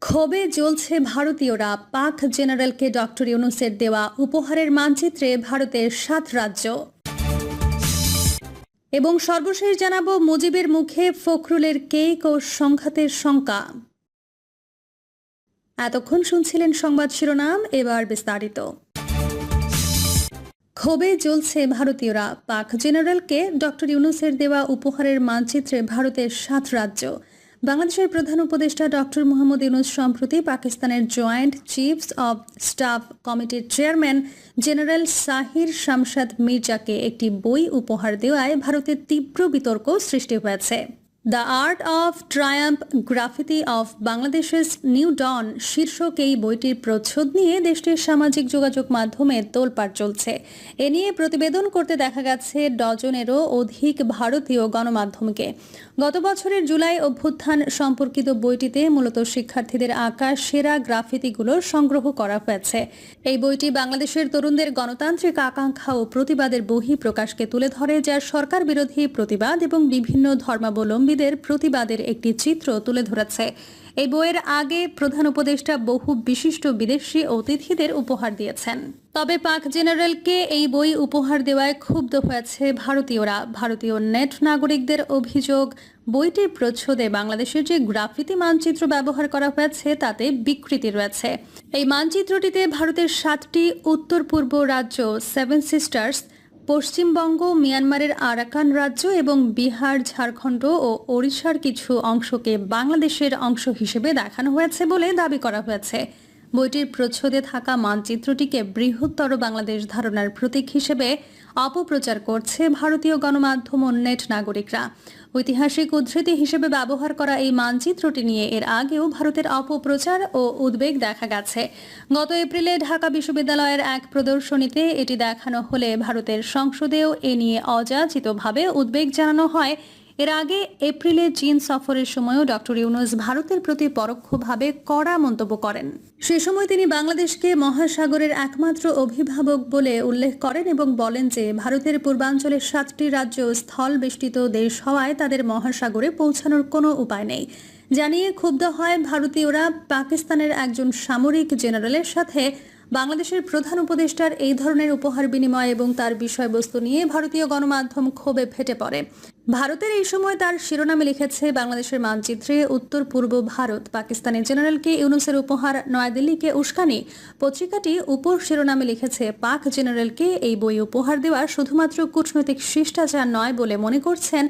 ক্ষোভে জ্বলছে ভারতীয়রা। পাক জেনারেলকে ডক্টর ইউনূসের দেওয়া উপহারের মানচিত্রে ভারতের ৭ রাজ্য। এবং সর্বশেষ জানাবো মুজিবের মুখে ফখরুলের কেক ও সংঘাতের শঙ্কা। এতক্ষণ শুনছিলেন সংবাদ শিরোনাম, এবার বিস্তারিত। ক্ষোভে জ্বলছে ভারতীয়রা। পাক জেনারেলকে ডক্টর ইউনূসের দেওয়া উপহারের মানচিত্রে ভারতের ৭ রাজ্য। বাংলাদেশের প্রধান উপদেষ্টা ডক্টর মোহাম্মদ ইউনূস সম্প্রতি পাকিস্তানের জয়েন্ট চিফস অব স্টাফ কমিটির চেয়ারম্যান জেনারেল সাহির শামশাদ মির্জাকে একটি বই উপহার দেওয়ায় ভারতের তীব্র বিতর্ক সৃষ্টি হয়েছে। The art of Triumph graffiti of বাংলাদেশের নিউ ডন শীর্ষক এই বইটির প্রচ্ছদ নিয়ে দেশটির সামাজিক যোগাযোগ মাধ্যমে তোলপাড় চলছে। এ নিয়ে প্রতিবেদন করতে দেখা গেছে ডজনেরও অধিক ভারতীয় গণমাধ্যমকে। গত বছরের জুলাই অভ্যুত্থান সম্পর্কিত বইটিতে মূলত শিক্ষার্থীদের আঁকা সেরা গ্রাফিতিগুলো সংগ্রহ করা হয়েছে। এই বইটি বাংলাদেশের তরুণদের গণতান্ত্রিক আকাঙ্ক্ষা ও প্রতিবাদের বহিঃপ্রকাশকে তুলে ধরে, যা সরকার বিরোধী প্রতিবাদ এবং বিভিন্ন ধর্মাবলম্বীদের প্রতিবাদের একটি চিত্র তুলে ধরেছে। এই বইয়ের আগে প্রধান উপদেষ্টা বহু বিশিষ্ট বিদেশি অতিথিদের উপহার দিয়েছেন। তবে পাক জেনারেলকে এই বই উপহার দেওয়ায় ক্ষুব্ধ হয়েছে ভারতীয়রা। ভারতীয় নেট নাগরিকদের অভিযোগ, বইটির প্রচ্ছদে বাংলাদেশের যে গ্রাফিতি মানচিত্র ব্যবহার করা হয়েছে তাতে বিকৃতি রয়েছে। এই মানচিত্রটিতে ভারতের 7টি উত্তর পূর্ব রাজ্য, 7 সিস্টার্স, পশ্চিমবঙ্গ, মিয়ানমারের আরাকান রাজ্য এবং বিহার, ঝাড়খণ্ড ও ওড়িশার কিছু অংশকে বাংলাদেশের অংশ হিসেবে দেখানো হয়েছে বলে দাবি করা হয়েছে। বইটির প্রচ্ছদে থাকা মানচিত্রটিকে বৃহত্তর বাংলাদেশ ধারণার প্রতীক হিসেবে অপপ্রচার করছে ভারতীয় গণমাধ্যম ও নেট নাগরিকরা। ঐতিহাসিক উদ্ধৃতি হিসেবে ব্যবহার করা এই মানচিত্রটি নিয়ে এর আগেও ভারতের অপপ্রচার ও উদ্বেগ দেখা গেছে। গত এপ্রিলে ঢাকা বিশ্ববিদ্যালয়ের এক প্রদর্শনীতে এটি দেখানো হলে ভারতের সংসদেও এ নিয়ে অযাচিতভাবে উদ্বেগ জানানো হয়। এর আগে এপ্রিলে চীন সফরের সময়ও ডক্টর ইউনূস ভারতের প্রতি পরোক্ষভাবে কড়া মন্তব্য করেন। সে সময় তিনি বাংলাদেশকে মহাসাগরের একমাত্র অভিভাবক বলে উল্লেখ করেন এবং বলেন যে ভারতের পূর্বাঞ্চলের 7টি রাজ্য স্থল বেষ্টিত দেশ হওয়ায় তাদের মহাসাগরে পৌঁছানোর কোনো উপায় নেই। জানিয়ে ক্ষুব্ধ হয় ভারতীয়রা। পাকিস্তানের একজন সামরিক জেনারেলের সাথে বাংলাদেশের প্রধান উপদেষ্টার এই ধরনের উপহার বিনিময় এবং তার বিষয়বস্তু নিয়ে ভারতীয় গণমাধ্যম ক্ষোভে ফেটে পড়ে। ভারতের এই সময় তার শিরোনামে লিখেছে, বাংলাদেশের মানচিত্রে উত্তর পূর্ব ভারত, পাকিস্তানের জেনারেলকে ইউনূসের উপহার, নয়াদিল্লিকে উস্কানি। পত্রিকাটি উপর শিরোনামে লিখেছে, পাক জেনারেলকে এই বই উপহার দেওয়া শুধুমাত্র কূটনৈতিক শিষ্টাচার নয় বলে মনে করছেন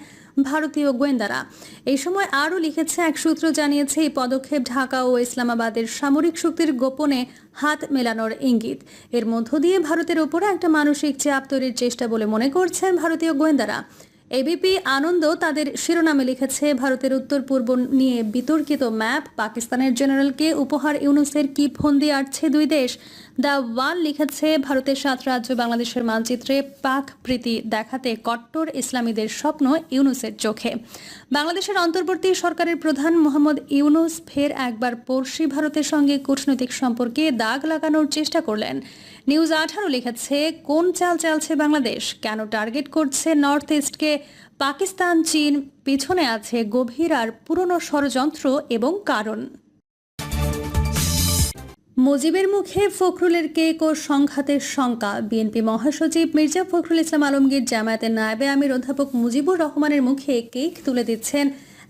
ভারতীয় গোয়েন্দারা। এই সময় আরও লিখেছে, এক সূত্র জানিয়েছে এই পদক্ষেপ ঢাকা ও ইসলামাবাদের সামরিক শক্তির গোপনে হাত মেলানোর ইঙ্গিত। এর মধ্য দিয়ে ভারতের উপরে একটা মানসিক চাপ তৈরির চেষ্টা বলে মনে করছেন ভারতীয় গোয়েন্দারা। এবিপি আনন্দ তাদের শিরোনামে লিখেছে, ভারতের উত্তর পূর্ব নিয়ে বিতর্কিত ম্যাপ, পাকিস্তানের জেনারেলকে উপহার, ইউনূসের কি ফন্দি আটছে দুই দেশ। দ্য ওয়াল লিখেছে, ভারতের 7 রাজ্য বাংলাদেশের মানচিত্রে পাক প্রীতি দেখাতে কট্টর ইসলামীদের স্বপ্ন ইউনূসের চোখে। বাংলাদেশের অন্তর্বর্তী সরকারের প্রধান মোহাম্মদ ইউনূস ফের একবার পড়শি ভারতের সঙ্গে কূটনৈতিক সম্পর্কে দাগ লাগানোর চেষ্টা করলেন। নিউজ 18 লিখেছে, কোন চাল চালছে বাংলাদেশ, কেন টার্গেট করছে নর্থ ইস্টকে পাকিস্তান, চীন, পিছনে আছে গভীর আর পুরনো ষড়যন্ত্র এবং কারণ। মুজিবের মুখে ফখরুলের কেক ও সংঘাতের শঙ্কা। বিএনপি মহাসচিব মির্জা ফখরুল ইসলাম আলমগীর জামায়াতের নায়েবে আমির অধ্যাপক মুজিবুর রহমানের মুখে কেক তুলে দিচ্ছেন,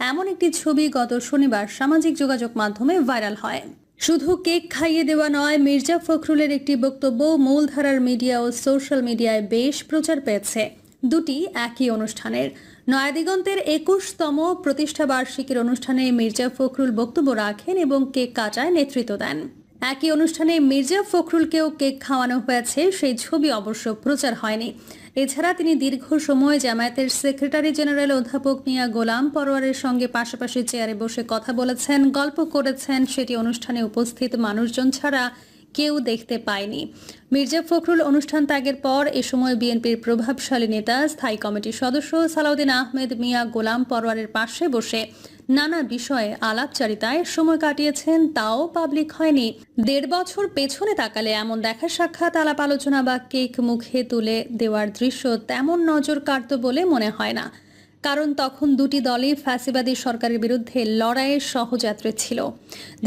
এমন একটি ছবি গত শনিবার সামাজিক যোগাযোগ মাধ্যমে ভাইরাল হয়। শুধু কেক খাইয়ে দেওয়া নয়, মির্জা ফখরুলের একটি বক্তব্য মূলধারার মিডিয়া ও সোশ্যাল মিডিয়ায় বেশ প্রচার পেয়েছে। দুটি একই অনুষ্ঠানের। নয়াদিগন্তের 21তম প্রতিষ্ঠা বার্ষিকীর অনুষ্ঠানে মির্জা ফখরুল বক্তব্য রাখেন এবং কেক কাটায় নেতৃত্ব দেন। একই অনুষ্ঠানে মির্জা ফখরুলকেও কেক খাওয়ানো হয়েছে, সেই ছবি অবশ্য প্রচার হয়নি। এছাড়া তিনি দীর্ঘ সময় জামায়াতের সেক্রেটারি জেনারেল অধ্যাপক মিয়া গোলাম পরোয়ারের সঙ্গে পাশাপাশি চেয়ারে বসে কথা বলেছেন, গল্প করেছেন, সেটি অনুষ্ঠানে উপস্থিত মানুষজন ছাড়া কেউ দেখতে পায়নি। মির্জা ফখরুল অনুষ্ঠান ত্যাগের পর এ সময় বিএনপির প্রভাবশালী নেতা, স্থায়ী কমিটির সদস্য সালাউদ্দিন আহমেদ মিয়া গোলাম পরোয়ারের পাশে বসে নানা বিষয়ে আলাপচারিতায় সময় কাটিয়েছেন, তাও পাবলিক হয়নি। 1.5 বছর পেছনে তাকালে এমন দেখা সাক্ষাৎ, আলাপ আলোচনা বা কেক মুখে তুলে দেওয়ার দৃশ্য তেমন নজর কাড়ত বলে মনে হয় না। কারণ তখন দুটি দলই ফ্যাসিবাদী সরকারের বিরুদ্ধে লড়াইয়ের সহযাত্রী ছিল।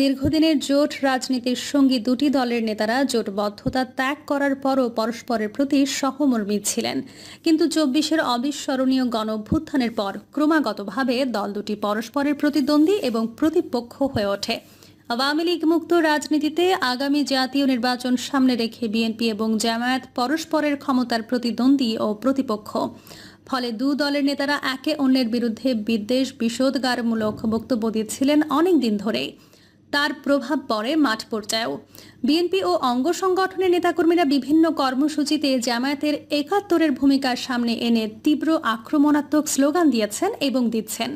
দীর্ঘদিনের জোট রাজনীতির সঙ্গী দুটি দলের নেতারা জোটবদ্ধতা ত্যাগ করার পরও পরস্পরের প্রতি সহমর্মী ছিলেন। কিন্তু ২৪-এর অবিস্মরণীয় গণঅভ্যুত্থানের পর ক্রমাগতভাবে দল দুটি পরস্পরের প্রতিদ্বন্দ্বী এবং প্রতিপক্ষ হয়ে ওঠে। আওয়ামী লীগ মুক্ত রাজনীতিতে আগামী জাতীয় নির্বাচন সামনে রেখে বিএনপি এবং জামায়াত পরস্পরের ক্ষমতার প্রতিদ্বন্দ্বী ও প্রতিপক্ষ। ফলে দু দলের নেতারা একে অন্যের বিরুদ্ধে বিদ্বেষ বিষোদগারমূলক বক্তব্য দিচ্ছিলেন অনেক দিন ধরেই। তার প্রভাব পড়ে মাঠ পর্যায়েও। বিএনপি ও অঙ্গ সংগঠনের নেতাকর্মীরা বিভিন্ন কর্মসূচিতে জামায়াতের ৭১-এর ভূমিকা সামনে এনে তীব্র আক্রমণাত্মক স্লোগান দিয়েছেন এবং দিচ্ছেন।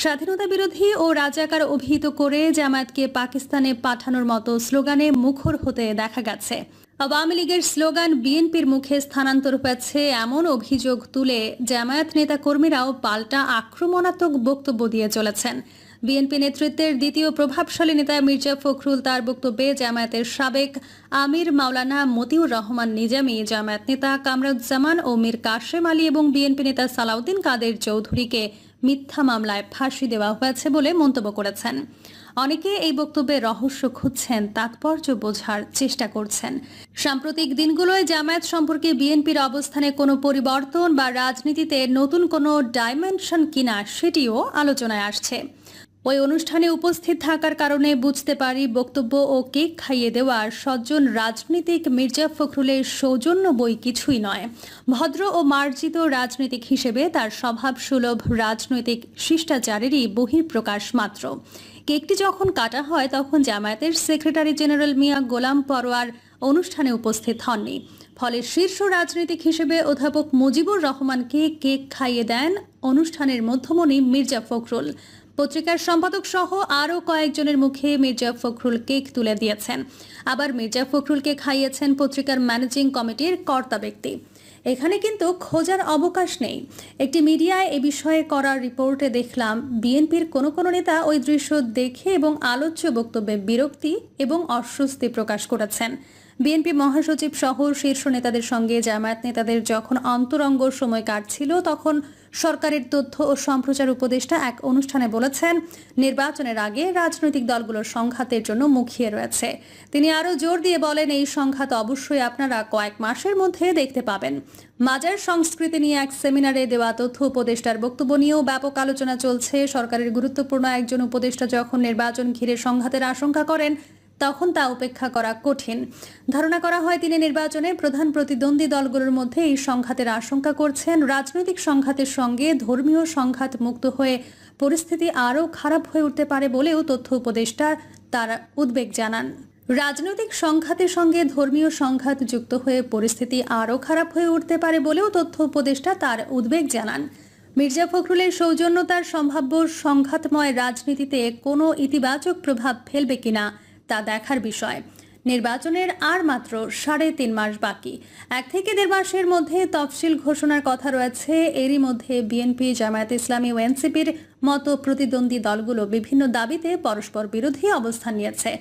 স্বাধীনতা বিরোধী ও রাজাকার অভিহিত করে জামায়াতকে পাকিস্তানে পাঠানোর মতো স্লোগানে মুখর হতে দেখা গেছে। আওয়ামী লীগের স্লোগান বিএনপির মুখে স্থানান্তর হয়েছে এমন অভিযোগ তুলে জামায়াত নেতাকর্মীরাও পাল্টা আক্রমণাত্মক বক্তব্য দিয়ে চলেছেন। বিএনপি নেতৃত্বের দ্বিতীয় প্রভাবশালী নেতা মির্জা ফখরুল তার বক্তব্যে জামায়াতের সাবেক আমির মাওলানা মতিউর রহমান নিজামী, জামায়াত নেতা কামরুজ্জামান ও মীর কাশেম আলী এবং বিএনপি নেতা সালাউদ্দিন কাদের চৌধুরীকে মিথ্যা মামলায় ফাঁসি দেওয়া হয়েছে বলে মন্তব্য করেছেন। অনেকে এই বক্তব্যের রহস্য খুঁজছেন, তাৎপর্য বোঝার চেষ্টা করছেন। সাম্প্রতিক দিনগুলোয় জামায়াত সম্পর্কে বিএনপির অবস্থানে কোনো পরিবর্তন বা রাজনীতিতে নতুন কোনো ডাইমেনশন কিনা সেটিও আলোচনায় আসছে। ওই অনুষ্ঠানে উপস্থিত থাকার কারণে বুঝতে পারি বক্তব্য ও কেক খাইয়ে দেওয়ার সজ্জন রাজনীতিক মির্জা ফখরুলের সৌজন্য বই কিছুই নয়। ভদ্র ও মার্জিত রাজনীতিক হিসেবে তার স্বভাব সুলভ রাজনৈতিক শিষ্টাচারেরই বহিঃপ্রকাশ মাত্র। কেকটি যখন কাটা হয় তখন জামায়াতের সেক্রেটারি জেনারেল মিয়া গোলাম পরোয়ার অনুষ্ঠানে উপস্থিত হননি। ফলে শীর্ষ রাজনীতিক হিসেবে অধ্যাপক মুজিবুর রহমানকে কেক খাইয়ে দেন অনুষ্ঠানের মধ্যমণি মির্জা ফখরুল। পত্রিকার সম্পাদক সহ আরও কয়েকজনের মুখে মির্জা ফখরুল কেক তুলে দিয়েছেন। আবার মির্জা ফখরুলকে খাইয়েছেন পত্রিকার ম্যানেজিং কমিটির কর্তা ব্যক্তি। এখানে কিন্তু খোঁজার অবকাশ নেই। একটি মিডিয়ায় এ বিষয়ে করা রিপোর্টে দেখলাম বিএনপির কোনো কোনো নেতা ওই দৃশ্য দেখে এবং আলোচ্য বক্তব্যে বিরক্তি এবং অস্বস্তি প্রকাশ করেছেন। বিএনপি মহাসচিব সহ শীর্ষ নেতাদের সঙ্গে জামায়াত নেতাদের যখন অন্তরঙ্গ সময় কাটছিল তখন সরকারের তথ্য ও সম্প্রচার উপদেষ্টা এক অনুষ্ঠানে বলেছেন, নির্বাচনের আগে রাজনৈতিক দলগুলোর সংঘাতের জন্য মুখিয়ে রয়েছে। তিনি আরও জোর দিয়ে বলেন, এই সংঘাত অবশ্যই আপনারা কয়েক মাসের মধ্যে দেখতে পাবেন। মাজার সংস্কৃতি নিয়ে এক সেমিনারে দেওয়া তথ্য উপদেষ্টার বক্তব্য নিয়েও ব্যাপক আলোচনা চলছে। সরকারের গুরুত্বপূর্ণ একজন উপদেষ্টা যখন নির্বাচন ঘিরে সংঘাতের আশঙ্কা করেন তখন তা উপেক্ষা করা কঠিন। ধারণা করা হয় তিনি নির্বাচনে প্রধান প্রতিদ্বন্দ্বী দলগুলোর মধ্যে এই সংঘাতের আশঙ্কা করছেন। রাজনৈতিক সংঘাতের সঙ্গে ধর্মীয় সংঘাত মুক্ত হয়ে পরিস্থিতি আরও খারাপ হয়ে উঠতে পারে বলেও তথ্য উপদেষ্টা তার উদ্বেগ জানান। রাজনৈতিক সংঘাতের সঙ্গে ধর্মীয় সংঘাত যুক্ত হয়ে পরিস্থিতি আরও খারাপ হয়ে উঠতে পারে বলেও তথ্য উপদেষ্টা তার উদ্বেগ জানান। মির্জা ফখরুলের সৌজন্যতার সম্ভাব্য সংঘাতময় রাজনীতিতে কোনো ইতিবাচক প্রভাব ফেলবে কিনা তা দেখার বিষয়। নির্বাচনের আর মাত্র ৩.৫ মাস বাকি। ১ থেকে ১.৫ মাসের মধ্যে তফসিল ঘোষণার কথা রয়েছে। এরই মধ্যে বিএনপি, জামায়াত ইসলামী ও এনসিপির মতো প্রতিদ্বন্দ্বী দলগুলো বিভিন্ন দাবিতে পরস্পর বিরোধী অবস্থান নিয়েছে।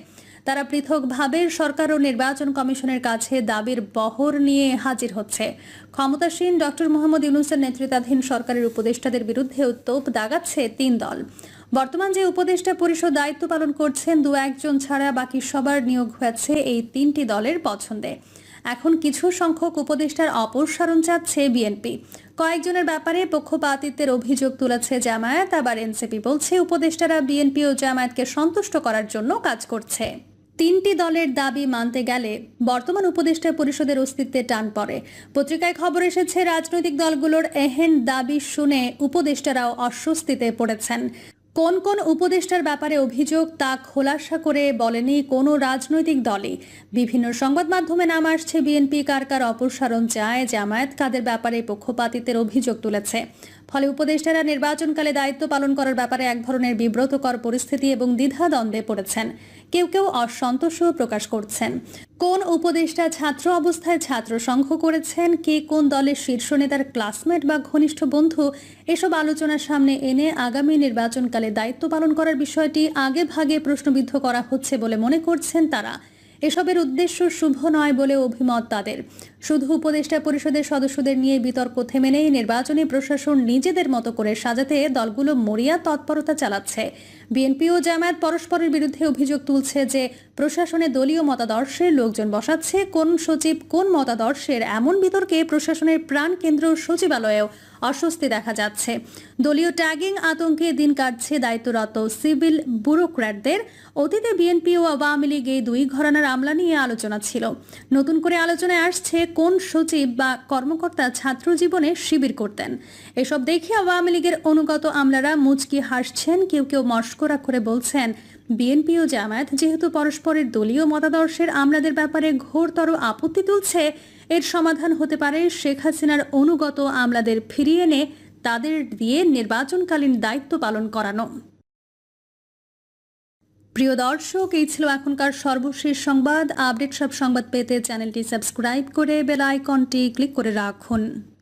তারা পৃথকভাবে সরকার ও নির্বাচন কমিশনের কাছে দাবির বহর নিয়ে হাজির হচ্ছে। ক্ষমতাসীন ডক্টর মোহাম্মদ ইউনূসের নেতৃত্বাধীন সরকারের উপদেষ্টাদের বিরুদ্ধেও তোপ দাগাচ্ছে ৩ দল। বর্তমান যে উপদেষ্টা পরিষদ দায়িত্ব পালন করছেন ২-১ ছাড়া বাকি সবার নিয়োগ হয়েছে এই ৩টি দলের পছন্দে। এখন কিছু সংখ্যক উপদেষ্টার অপসারণ চাচ্ছে বিএনপি। কয়েকজনের ব্যাপারে পক্ষপাতিত্বের অভিযোগ তুলেছে জামায়াত। আবার এনসিপি বলছে উপদেষ্টারা বিএনপি ও জামায়াতকে সন্তুষ্ট করার জন্য কাজ করছে। ৩টি দলের দাবি মানতে গেলে বর্তমান উপদেষ্টা পরিষদের অস্তিত্বে টান পড়ে। পত্রিকায় খবর এসেছে রাজনৈতিক দলগুলোর এহেন দাবি শুনে উপদেষ্টারাও অস্বস্তিতে পড়েছেন। কোন কোন উপদেষ্টার ব্যাপারে অভিযোগ তা খোলাসা করে বলেনি কোনো রাজনৈতিক দলই। বিভিন্ন সংবাদ মাধ্যমে নাম আসছে বিএনপি কার কার অপসারণ চায়, জামায়াত কাদের ব্যাপারে পক্ষপাতিত্বের অভিযোগ তুলেছে। ফলে উপদেষ্টারা নির্বাচনকালে দায়িত্ব পালন করার ব্যাপারে এক ধরনের বিব্রতকর পরিস্থিতি এবং দ্বিধাদ্বন্দ্বে পড়েছেন। কেউ কেউ অসন্তোষও প্রকাশ করছেন। কোন উপদেষ্টা ছাত্র অবস্থায় ছাত্র সংঘ করেছেন, কে কোন দলের শীর্ষ নেতার ক্লাসমেট বা ঘনিষ্ঠ বন্ধু, এসব আলোচনার সামনে এনে আগামী নির্বাচনকালে দায়িত্ব পালন করার বিষয়টি আগে ভাগে প্রশ্নবিদ্ধ করা হচ্ছে বলে মনে করছেন তারা। এসবের উদ্দেশ্য শুভ নয় বলে অভিমত তাদের। শুধু উপদেষ্টা পরিষদের সদস্যদের নিয়ে বিতর্ক থেমে নেই, নির্বাচনী প্রশাসন নিজেদের মতো করে সাজাতে দলগুলো মরিয়া তৎপরতা চালাচ্ছে। বিএনপি ও জামায়াত পরস্পরের বিরুদ্ধে অভিযোগ তুলছে যে প্রশাসনে দলীয় মতাদর্শের লোকজন বসাচ্ছে, কোন সচিব কোন মতাদর্শের, এমন বিতর্কে প্রশাসনের প্রাণকেন্দ্র সচিবালয়েও অস্বস্তি দেখা যাচ্ছে। দলীয় ট্যাগিং আতঙ্কে দিন কাটছে দায়িত্বরত সিভিল ব্যুরোক্র্যাটদের। অতীতে বিএনপি ও আওয়ামী লীগ এই দুই ঘরানার আমলা নিয়ে আলোচনা ছিল। নতুন করে আলোচনায় আসছে কোন সচিব বা কর্মকর্তা ছাত্র জীবনে শিবির করতেন। এসব দেখে আওয়ামী লীগের অনুগত আমলারা মুচকি হাসছেন, কেউ কেউ মস্করা করে বলছেন বিএনপি ও জামায়াত যেহেতু পরস্পরের দলীয় মতাদর্শের আমলাদের ব্যাপারে ঘোরতর আপত্তি তুলছে, এর সমাধান হতে পারে শেখ হাসিনার অনুগত আমলাদের ফিরিয়ে এনে তাদের দিয়ে নির্বাচনকালীন দায়িত্ব পালন করানো। প্রিয় দর্শক, এই ছিল এখনকার সর্বশেষ সংবাদ। আপডেট সব সংবাদ পেতে চ্যানেলটি সাবস্ক্রাইব করে বেল আইকনটি ক্লিক করে রাখুন।